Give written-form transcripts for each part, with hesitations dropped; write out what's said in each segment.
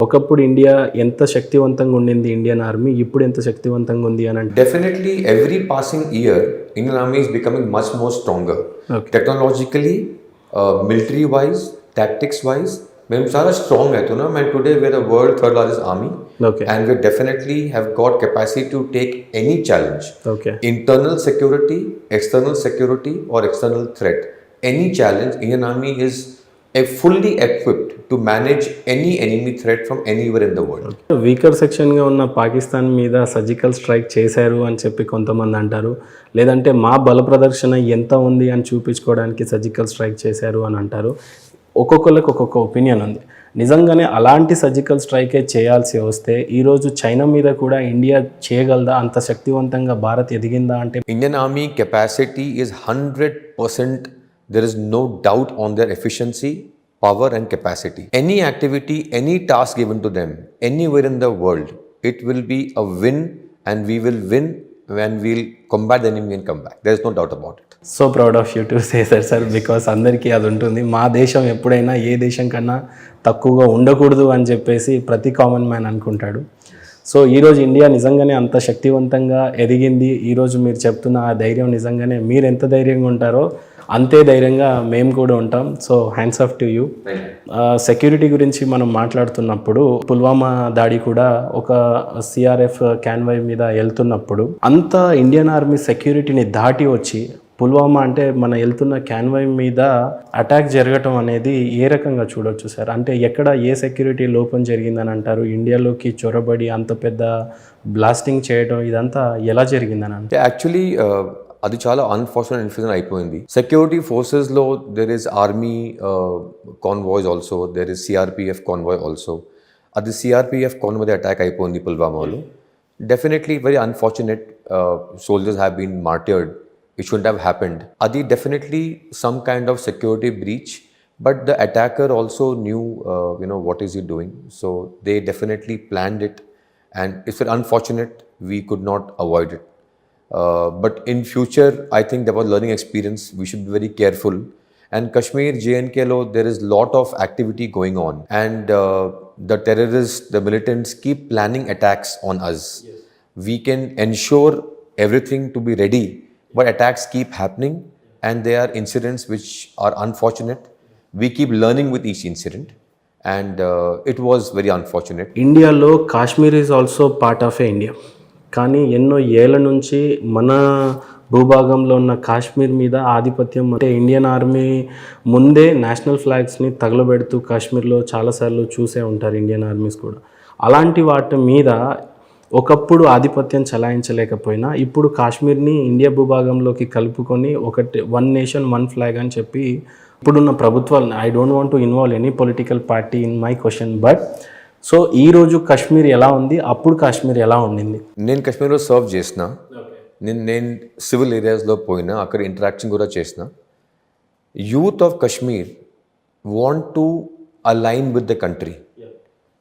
ఒకప్పుడు ఇండియా ఎంత శక్తివంతంగా ఉండింది ఇండియన్ ఆర్మీ, ఇప్పుడు ఎంత శక్తివంతంగా ఉంది అని అంటే Definitely, every passing year, Indian Army is becoming much more stronger. Okay. Technologically, military-wise, tactics-wise, మేము చాలా స్ట్రాంగ్ అవుతున్నాం. And today we're the world third largest army. Okay. And we definitely have got capacity to take any challenge. Okay. Internal security, external security, or external threat. Any challenge, Indian Army is fully equipped to manage any enemy threat from anywhere in the world. Weaker సెక్షన్గా ఉన్న పాకిస్తాన్ మీద surgical strike చేశారు అని చెప్పి కొంతమంది అంటారు, లేదంటే మా బల ప్రదర్శన ఎంత ఉంది అని చూపించుకోవడానికి సర్జికల్ స్ట్రైక్ చేశారు అని అంటారు. ఒక్కొక్కరికి ఒక్కొక్క ఒపీనియన్ ఉంది. నిజంగానే అలాంటి సర్జికల్ స్ట్రైకే చేయాల్సి వస్తే ఈరోజు చైనా మీద కూడా ఇండియా చేయగలదా? అంత శక్తివంతంగా భారత్ ఎదిగిందా అంటే? Indian Army capacity is 100%. There is no doubt on their efficiency, power and capacity. Any activity, any task given to them, anywhere in the world, it will be a win, and we will win when we'll combat the enemy and come back. There is no doubt about it. So proud of you to say that sir, because అందరికీ అది ఉంటుంది. మా దేశం ఎప్పుడైనా ఏ దేశం కన్నా తక్కువగా ఉండకూడదు అని చెప్పేసి ప్రతి కామన్ మ్యాన్ అనుకుంటాడు. సో ఈరోజు ఇండియా నిజంగానే అంత శక్తివంతంగా ఎదిగింది. ఈరోజు మీరు చెప్తున్న ఆ ధైర్యం నిజంగానే మీరు ఎంత ధైర్యంగా ఉంటారో అంతే ధైర్యంగా మేము కూడా ఉంటాం. So hands off to you. Security గురించి మనం మాట్లాడుతున్నప్పుడు పుల్వామా దాడి కూడా ఒక సిఆర్ఎఫ్ క్యాన్వాయ్ మీద వెళ్తున్నప్పుడు అంత ఇండియన్ ఆర్మీ సెక్యూరిటీని దాటి వచ్చి పుల్వామా అంటే మన వెళ్తున్న క్యాన్వాయ్ మీద అటాక్ జరగటం అనేది ఏ రకంగా చూడొచ్చు సార్? అంటే ఎక్కడ ఏ సెక్యూరిటీ లోపం జరిగిందని అంటారు? ఇండియాలోకి చొరబడి అంత పెద్ద బ్లాస్టింగ్ చేయడం ఇదంతా ఎలా జరిగిందని అంటే? యాక్చువల్లీ అది చాలా అన్ఫార్చునేట్ ఇన్సిడెంట్ అయిపోయింది. సెక్యూరిటీ ఫోర్సెస్లో there is army convoys also, there is CRPF convoy also. అది సిఆర్పిఎఫ్ కాన్వాయ్ మీద అటాక్ అయిపోయింది పుల్వామాలో. Definitely very unfortunate. Soldiers have been martyred. It shouldn't have happened. Adi definitely some kind of security breach, but the attacker also knew, what is he doing. So they definitely planned it, and it's unfortunate we could not avoid it. But in future, I think there was learning experience. We should be very careful. And Kashmir, JNK lo, there is lot of activity going on, and the terrorists, the militants keep planning attacks on us. Yes. We can ensure everything to be ready. But attacks keep happening, and there are incidents which are unfortunate. We keep learning with each incident, and it was very unfortunate. ఇండియాలో Kashmir is also part of India. కానీ ఎన్నో ఏళ్ల నుంచి మన భూభాగంలో ఉన్న కాశ్మీర్ మీద ఆధిపత్యం, అంటే ఇండియన్ ఆర్మీ ముందే నేషనల్ ఫ్లాగ్స్ని తగలబెడుతూ కాశ్మీర్లో చాలాసార్లు చూసే ఉంటారు ఇండియన్ ఆర్మీస్ కూడా. అలాంటి వాటి మీద ఒకప్పుడు ఆధిపత్యం చలాయించలేకపోయినా ఇప్పుడు కాశ్మీర్ని ఇండియా భూభాగంలోకి కలుపుకొని ఒకటి వన్ నేషన్ వన్ ఫ్లాగ్ అని చెప్పి ఇప్పుడున్న ప్రభుత్వాలను, I don't want to involve any political party in my question, but so ఈరోజు కాశ్మీర్ ఎలా ఉంది, అప్పుడు కాశ్మీర్ ఎలా ఉండింది? నేను కాశ్మీర్లో సర్వ్ చేసిన, నేను సివిల్ ఏరియాస్లో పోయినా, అక్కడ ఇంటరాక్షన్ కూడా చేసిన. Youth of Kashmir want to align with the country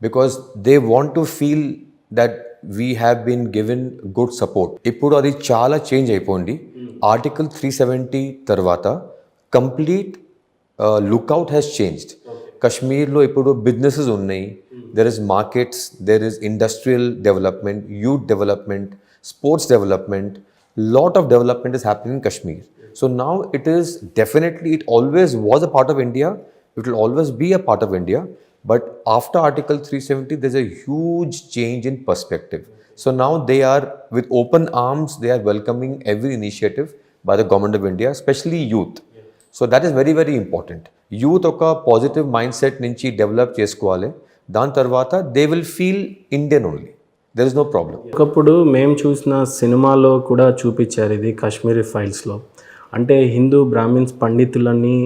because they want to feel that we have been given good support. ఇప్పుడు అది చాలా చేంజ్ అయిపోయింది. ఆర్టికల్ 370 తర్వాత కంప్లీట్ లుక్అవుట్ హ్యాస్ చేంజ్డ్. కశ్మీర్లో ఇప్పుడు బిజినెసెస్ ఉన్నాయి, there is markets, there is industrial development, youth development, sports development, lot of development is happening in Kashmir. So now it is definitely, it always was a part of India, it will always be a part of India. But after Article 370, there's a huge change in perspective. So now they are, with open arms, they are welcoming every initiative by the government of India, especially youth. So that is very, very important. Youth oka positive mindset nunchi develop chesukovali. Dan tarvata they will feel Indian only. There is no problem. ఒకప్పుడు మేము చూసిన సినిమాలో కూడా చూపించారు ఇది, కాశ్మీరీ ఫైల్స్లో. అంటే Hindu Brahmins పండితులని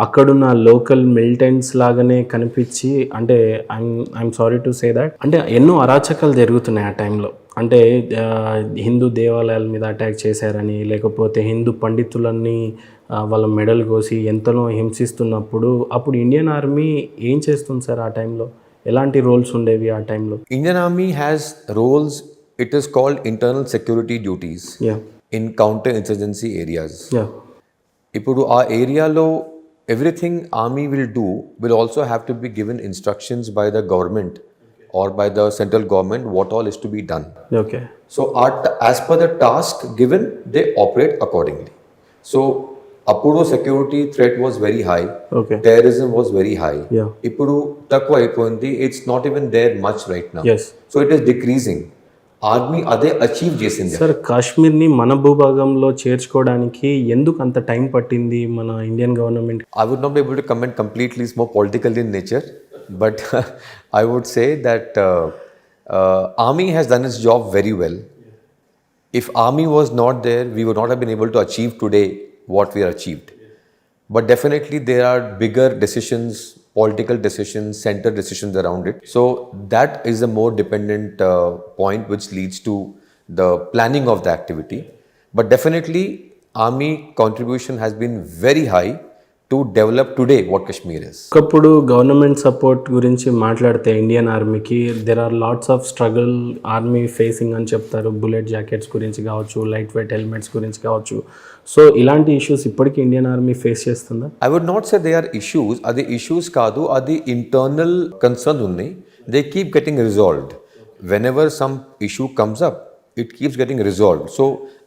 అక్కడున్న local militants లాగానే కనిపించి, అంటే I'm sorry to say that, అంటే ఎన్నో అరాచకాలు జరుగుతున్నాయి ఆ టైంలో. అంటే హిందూ దేవాలయాల మీద అటాక్ చేశారని, లేకపోతే హిందూ పండితులన్నీ వాళ్ళ మెడల్ కోసి ఎంతనో హింసిస్తున్నప్పుడు అప్పుడు ఇండియన్ ఆర్మీ ఏం చేస్తుంది సార్ ఆ టైంలో? ఎలాంటి రోల్స్ ఉండేవి ఆ టైంలో? Indian army has roles. It is called internal security duties in counter insurgency areas. ఇప్పుడు ఆ ఏరియాలో everything army will do will also have to be given instructions by the government or by the central government what all is to be done. Okay So, as per the task given, they operate accordingly. So, Apuro security threat was very high. Okay Terrorism was very high. Yeah. Ippudu takwa అయిపోయింది. It's not even there much right now. Yes So, it is decreasing. Army అదే achieve చేసింది. Sir కాశ్మీర్ని మన భూభాగంలో చేర్చుకోవడానికి ఎందుకు అంత time పట్టింది మన Indian government? I would not be able to comment completely. It's more political in nature. But I would say that Army has done its job very well. If Army was not there, we would not have been able to achieve today what we are achieved. But definitely there are bigger decisions, political decisions, center decisions around it. So that is a more dependent point which leads to the planning of the activity. But definitely Army contribution has been very high to develop today what Kashmir is. ఒకప్పుడు government support గురించి మాట్లాడితే Indian ఆర్మీకి there are lots of struggle army facing అని చెప్తారు. Bullet jackets గురించి కావచ్చు, light weight helmets గురించి కావచ్చు. సో ఇలాంటి ఇష్యూస్ ఇప్పటికీ ఇండియన్ ఆర్మీ ఫేస్ చేస్తుందా? I would not say they are issues. Adi issues kaadu, adi internal concerns unnayi. They keep getting resolved. Whenever some issue comes up, it keeps getting resolved. So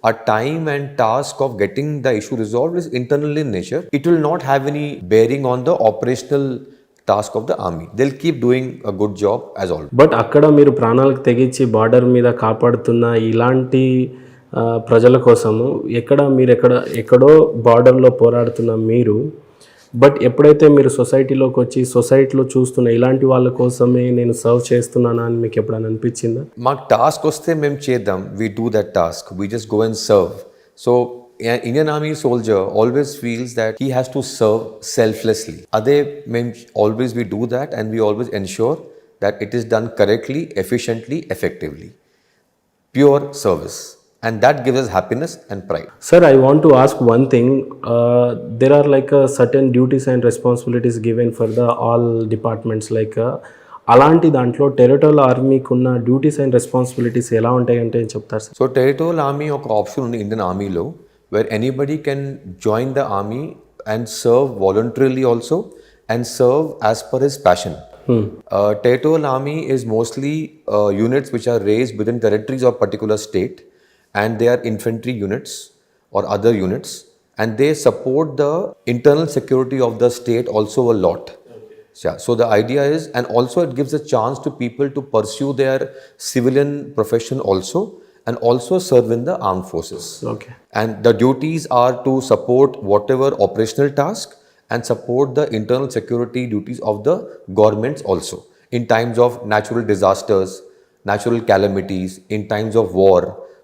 a time and task of getting the issue resolved is internal in nature. It will not have any bearing on the operational task of the army. They'll keep doing a good job as always. But అక్కడ మీరు ప్రాణాలకు తెగించి border మీద కాపాడుతున్న ఇలాంటి ప్రజల కోసము ఎక్కడో బార్డర్లో పోరాడుతున్న మీరు, బట్ ఎప్పుడైతే మీరు సొసైటీలోకి వచ్చి సొసైటీలో చూస్తున్న ఇలాంటి వాళ్ళ కోసమే నేను సర్వ్ చేస్తున్నానా అని మీకు ఎప్పుడైనా అనిపించిందా? మాకు టాస్క్ వస్తే మేము చేద్దాం. We do that task. We just go and serve. So an Indian Army soldier always feels that he has to serve selflessly. Ade మేము always we do that and we always ensure that it is done correctly, efficiently, effectively. Pure service. And that gives us happiness and pride. Sir, I want to ask one thing. There are like certain duties and responsibilities given for the all departments. Like అలాంటి దాంట్లో territorial ఆర్మీకి ఉన్న duties and responsibilities ఎలా ఉంటాయి అంటే చెప్తారు sir? So territorial army ఒక option ఉంది ఇండియన్ ఆర్మీలో, where anybody can join the army and serve voluntarily also and serve as per his passion. Territorial army is mostly units which are raised within territories of particular state, and they are infantry units or other units, and they support the internal security of the state also a lot. Yeah, so the idea is, and also it gives a chance to people to pursue their civilian profession also, and also serve in the armed forces. Okay. And the duties are to support whatever operational task and support the internal security duties of the governments also in times of natural disasters, natural calamities, in times of war.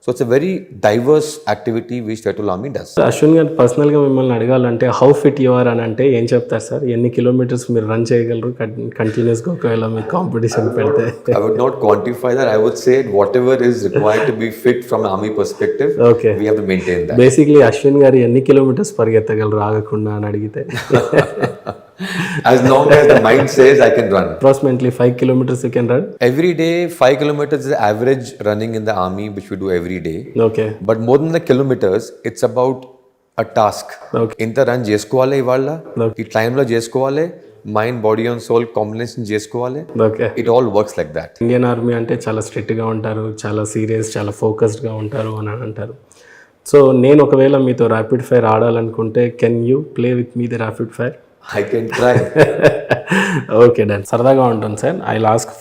So it's a very diverse activity which Territorial Army does. Ashwin గారు పర్సనల్గా మిమ్మల్ని అడగాలంటే how fit you are అని అంటే ఏం చెప్తారు sir? ఎన్ని kilometres మీరు రన్ చేయగలరు కంటిన్యూస్గా ఒకవేళ మీకు కాంపిటీషన్ పెడితే? I would not quantify that. I would say whatever is required to be fit from an army perspective, Okay. we have to maintain that. Basically Ashwin గారు ఎన్ని కిలోమీటర్స్ పరిగెత్తగలరు ఆగకుండా అని అడిగితే? As long as the mind says I can run. Approximately 5 kilometers you can run? Every day 5 kilometers is the average running in the army which we do every day. Okay. But more than the kilometers, it's about a task. Okay. ఇంత run చేసుకోవాలి ఇవాళ, Okay. ఈ టైంలో చేసుకోవాలి, mind body and soul combination చేసుకోవాలి. Okay. It all works like that. Indian army అంటే చాలా స్ట్రిక్ట్గా ఉంటారు, చాలా సీరియస్, చాలా ఫోకస్డ్గా ఉంటారు అని అంటారు. సో నేను ఒకవేళ మీతో ర్యాపిడ్ ఫైర్ ఆడాలనుకుంటే can you play with me the rapid fire? I can try. Okay done. సరదాగా ఉంటుంది sir. I ask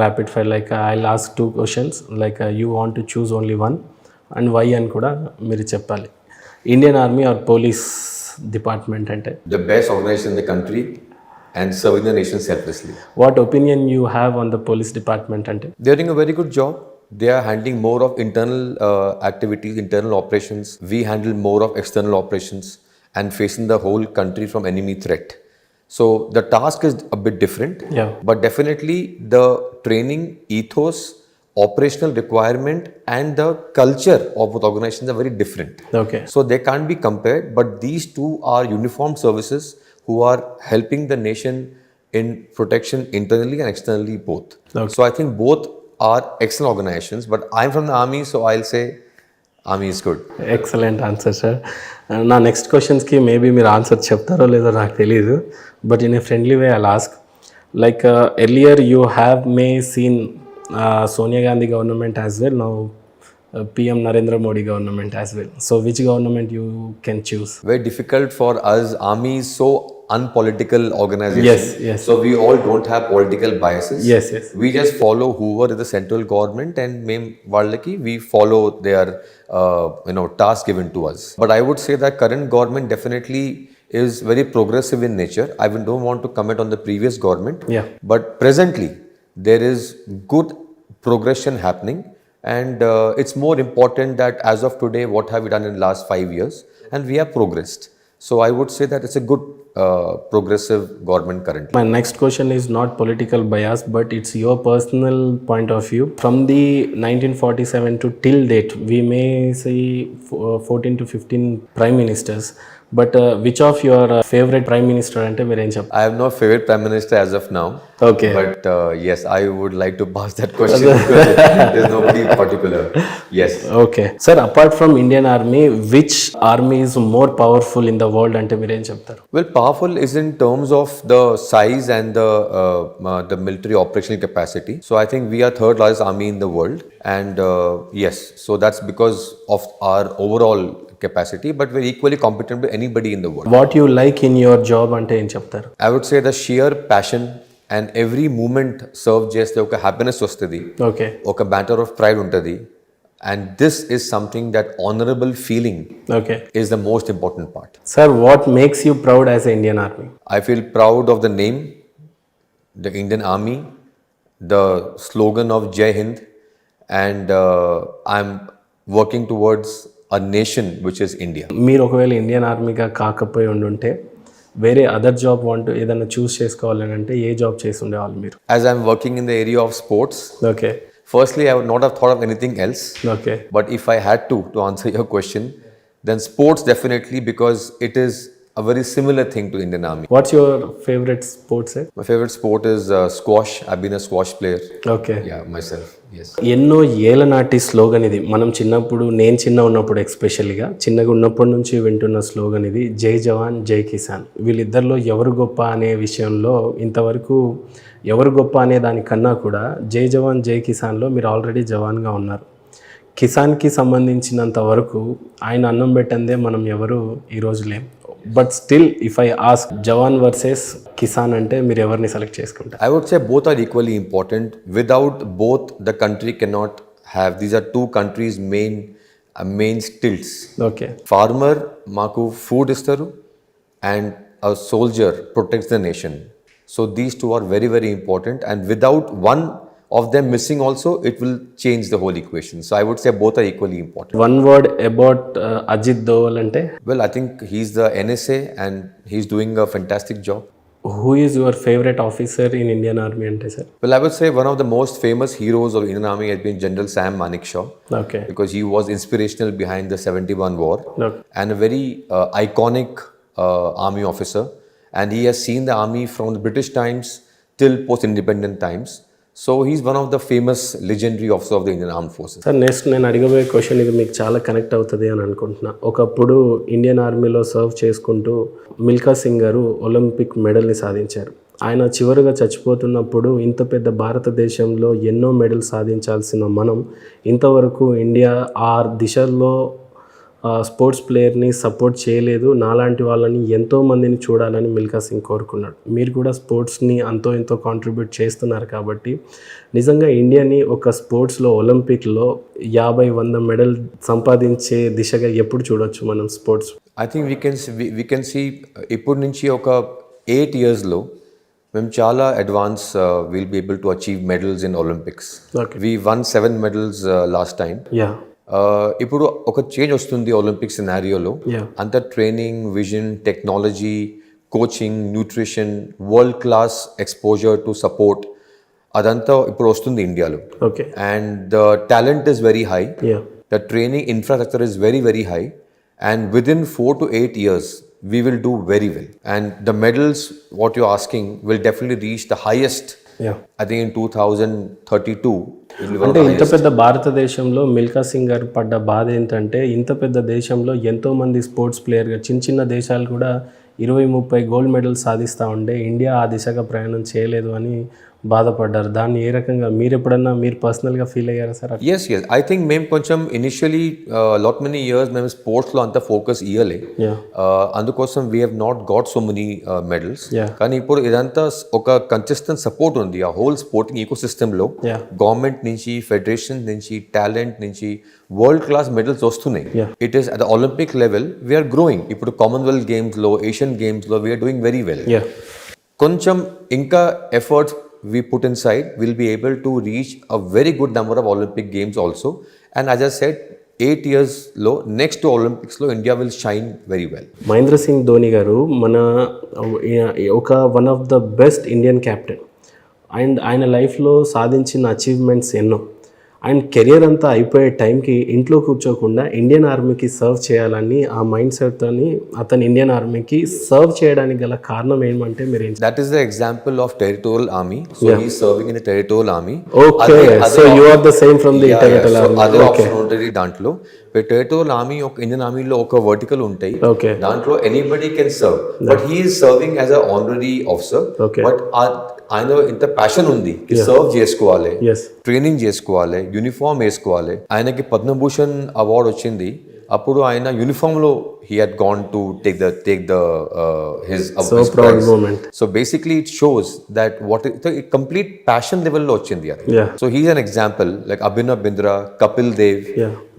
rapid fire like I ask 2 questions like you want to choose only one and why అని కూడా మీరు చెప్పాలి. Indian army or police department అంటే The best organization in the country and serving the nation selflessly. What opinion you have on the police department అంటే? They are doing a very good job. They are handling more of internal activities, internal operations. We handle more of external operations and facing the whole country from enemy threat. So the task is a bit different, Yeah. but definitely the training ethos, operational requirement and the culture of both organizations are very different. Okay. So they can't be compared, but these two are uniformed services who are helping the nation in protection internally and externally both. Okay. So I think both are excellent organizations, but I'm from the army, so I'll say army is good. Excellent answer sir. నా next క్వశ్చన్స్కి maybe మీరు answer చెప్తారో లేదో నాకు తెలియదు, but in a friendly way I ask. Like earlier you have may seen Sonia Gandhi government as well, now PM Narendra Modi government as well. So which government you can choose? Very difficult for us. Army is so unpolitical organization. Yes, yes. So we all don't have political biases. Yes, yes. We just follow whoever is the central government, and Vallaki, we follow their task given to us. But I would say that current government definitely is very progressive in nature. I don't want to comment on the previous government. Yeah. But presently there is good progression happening, and it's more important that as of today, what have we done in the last 5 years, and we have progressed. So I would say that it's a good progressive government currently. My next question is not political bias, but it's your personal point of view. From the 1947 to till date, we may say 14 to 15 prime ministers. But which of your favorite prime minister ante meer em cheptaru? I have no favorite prime minister as of now. Okay. But yes, I would like to pass that question because there's nobody particular. Yes. Okay. Sir, apart from Indian Army, which army is more powerful in the world ante meer em cheptaru? Well, powerful is in terms of the size and the military operational capacity. So I think we are third largest army in the world, and yes, so that's because of our overall capacity, but we're equally competent with anybody in the world. What you like in your job ante em cheptaru? I would say the sheer passion and every moment serve చేస్తే ఒక happiness వస్తుంది, Okay. ఒక matter of pride ఉంటుంది, and this is something that honorable feeling Okay. is the most important part. Sir, what makes you proud as an Indian Army? I feel proud of the name, the Indian Army, the slogan of Jai Hind, and I'm working towards a nation which is India. మీరు ఒకవేళ Indian ఆర్మీగా కాకపోయి ఉండుంటే వేరే other job ఏదైనా చూస్ చేసుకోవాలని అంటే ఏ job చేసి ఉండేవాళ్ళు మీరు? As I'm working in the area of sports, okay. firstly I would not have thought of anything else. Okay. But if I had to answer your question, then sports definitely, because it is a very similar thing to Indian Army. What's your favourite sports? My favorite sport is squash. I've been a squash player. Okay. Yeah, myself. Yes. ఎన్నో ఏళ్ళ నాటి slogan ఇది. మనం చిన్నప్పుడు, నేను చిన్న ఉన్నప్పుడు ఎస్పెషల్గా చిన్నగా ఉన్నప్పటి నుంచి వింటున్న స్లోగన్ ఇది, జై జవాన్ జై కిసాన్. వీళ్ళిద్దరిలో ఎవరు గొప్ప అనే విషయంలో ఇంతవరకు ఎవరు గొప్ప అనే దానికన్నా కూడా జై జవాన్ జై కిసాన్లో మీరు ఆల్రెడీ జవాన్గా ఉన్నారు. కిసాన్కి సంబంధించినంత వరకు ఆయన అన్నం పెట్టందే మనం ఎవరు ఈరోజు లేం. But still if I ask Jawan versus Kisan అంటే మీరు ఎవరిని సెలెక్ట్ చేసుకుంటారు? I would say both are equally important. Without both, the country cannot have. These are two countries' main stilts. Okay. Farmer maku food istaru, and a soldier protects the nation. So these two are very, very important, and without one of them missing also, it will change the whole equation. So I would say both are equally important. One word about Ajit Doval అంటే? Well, I think he's the NSA and he's doing a fantastic job. Who is your favourite officer in Indian army అంటే sir? Well, I would say one of the most famous heroes of Indian Army has been General Sam Manekshaw, okay. because he was inspirational behind the 71 war okay. and a very iconic army officer, and he has seen the army from the British times till post-independent times. So he's one of the famous legendary officers of the Indian Armed Forces. Sir, next నేను అడగబోయే question ఇది మీకు చాలా connect అవుతుంది అని అనుకుంటున్నా. ఒకప్పుడు Indian ఆర్మీలో serve చేసుకుంటూ మిల్కా సింగ్ గారు ఒలింపిక్ మెడల్ని సాధించారు. ఆయన చివరిగా చచ్చిపోతున్నప్పుడు ఇంత పెద్ద భారతదేశంలో ఎన్నో మెడల్ సాధించాల్సిన మనం ఇంతవరకు ఇండియా ఆ దిశలో స్పోర్ట్స్ ప్లేయర్ని సపోర్ట్ చేయలేదు. నాలాంటి వాళ్ళని ఎంతోమందిని చూడాలని మిల్కా సింగ్ కోరుకున్నాడు. మీరు కూడా స్పోర్ట్స్ని అంతో ఎంతో కాంట్రిబ్యూట్ చేస్తున్నారు కాబట్టి నిజంగా ఇండియాని ఒక స్పోర్ట్స్లో ఒలింపిక్లో 50-100 మెడల్ సంపాదించే దిశగా ఎప్పుడు చూడొచ్చు మనం sports? I think we can see ఇప్పుడు నుంచి ఒక 8 yearsలో మేము చాలా advance will be able to achieve medals in Olympics. Okay. We won 7 medals last time. Yeah. ఇప్పుడు ఒక చేంజ్ వస్తుంది ఒలింపిక్ సినారియోలో. Yeah. అంత training, vision, technology, coaching, nutrition, world class exposure to support, అదంతా ఇప్పుడు వస్తుంది ఇండియాలో. Okay. And the talent is very high, yeah. The training infrastructure is very, very high, and within 4 to 8 years we will do very well, and the medals what you're asking will definitely reach the highest. Yeah. I think in 2032 it will be one of అంటే the ఇంత highest. పెద్ద భారతదేశంలో మిల్కా సింగ్ గారు పడ్డ బాధ ఏంటంటే ఇంత పెద్ద దేశంలో ఎంతోమంది స్పోర్ట్స్ ప్లేయర్గా చిన్న చిన్న దేశాలు కూడా 20-30 గోల్డ్ మెడల్స్ సాధిస్తూ ఉంటే ఇండియా ఆ దిశగా ప్రయాణం చేయలేదు అని బాధపడ్డారు. దాన్ని ఏ రకంగా మీరు ఎప్పుడన్నా మీరు పర్సనల్గా ఫీల్ అయ్యారా సార్? yes I think మేము కొంచెం ఇనిషియలీ లాట్ మెనీ ఇయర్స్ మేము స్పోర్ట్స్లో అంత ఫోకస్ ఇవ్వలే, అందుకోసం we have not got so many medals. కానీ ఇప్పుడు ఇదంతా ఒక కన్సిస్టెంట్ సపోర్ట్ ఉంది ఆ హోల్ స్పోర్టింగ్ ఈకో సిస్టంలో. గవర్నమెంట్ నుంచి, ఫెడరేషన్ నుంచి, టాలెంట్ నుంచి వరల్డ్ క్లాస్ మెడల్స్ వస్తున్నాయి. It is at the Olympic level we are growing. ఇప్పుడు కామన్వెల్త్ గేమ్స్లో, ఏషియన్ గేమ్స్లో వీఆర్ డూయింగ్ వెరీ వెల్. కొంచెం ఇంకా efforts we put inside, we'll be able to reach a very good number of Olympic Games also. And as I said, 8 years lo next to Olympics lo India will shine very well. Mahendra Singh Dhoni garu మన ఒక one of the best Indian captain and ఆయన లైఫ్లో సాధించిన achievements ఎన్నో. And career అంతా అయిపోయే టైంకి ఇంట్లో కూర్చోకుండా ఇండియన్ ఆర్మీకి సర్వ్ చేయాలని ఆ మైండ్ సెట్తోని అతను ఇండియన్ ఆర్మీకి సర్వ్ చేయడానికి గల కారణం ఏమంటే మీరు ఏం? That is the example of Territorial Army. So he is serving in the Territorial Army. Okay, so you are the same from the Territorial Army. So other option ఉంటుంది దాంట్లో. Territorial Army ఒక Indian ఆర్మీలో ఒక vertical ఉంటాయి, దాంట్లో anybody can serve, but he is serving as a honorary officer. But ఆయన ఇంత passion ఉంది సర్వ్ చేసుకోవాలి, ట్రైనింగ్ చేసుకోవాలి, యూనిఫామ్ వేసుకోవాలి. ఆయనకి పద్మభూషణ్ అవార్డు వచ్చింది, అప్పుడు ఆయన యూనిఫామ్ లో he had gone to take the his prize. So basically it shows that what the complete passion level lo ochindi adi. So he is an example like Abhinav Bindra, Kapil Dev,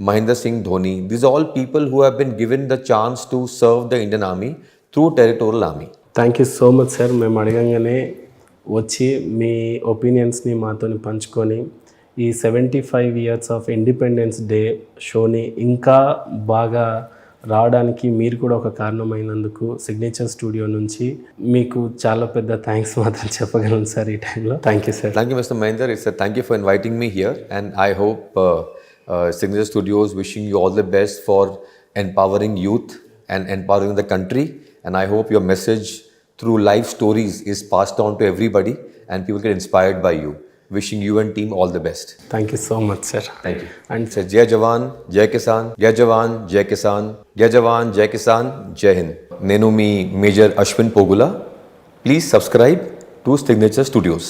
Mahender Singh Dhoni. These are all people who have been given the chance to serve the Indian Army through Territorial Army. Thank you so much sir. మేము అడగంగానే వచ్చి మీ ఒపీనియన్స్ని మాతో పంచుకొని ఈ 75 years of independence day షోని ఇంకా బాగా రావడానికి మీరు కూడా ఒక కారణమైనందుకు సిగ్నేచర్ స్టూడియో నుంచి మీకు చాలా పెద్ద థ్యాంక్స్ మాత్రం చెప్పగలను సార్ ఈ టైంలో. Thank you sir. Thank you mister Mahender. Thank you for inviting me here and I hope signature studios wishing you all the best for empowering youth and empowering the country, and I hope your message through life stories is passed on to everybody and people get inspired by you. Wishing you and team all the best. Thank you so much sir. Thank you. And say Jai Jawan, Jai Kisan, Jai Jawan, Jai Kisan, Jai Jawan, Jai Kisan, Jai Hind. Nenu mi Major Ashwin Pogula. Please subscribe to Signature Studios.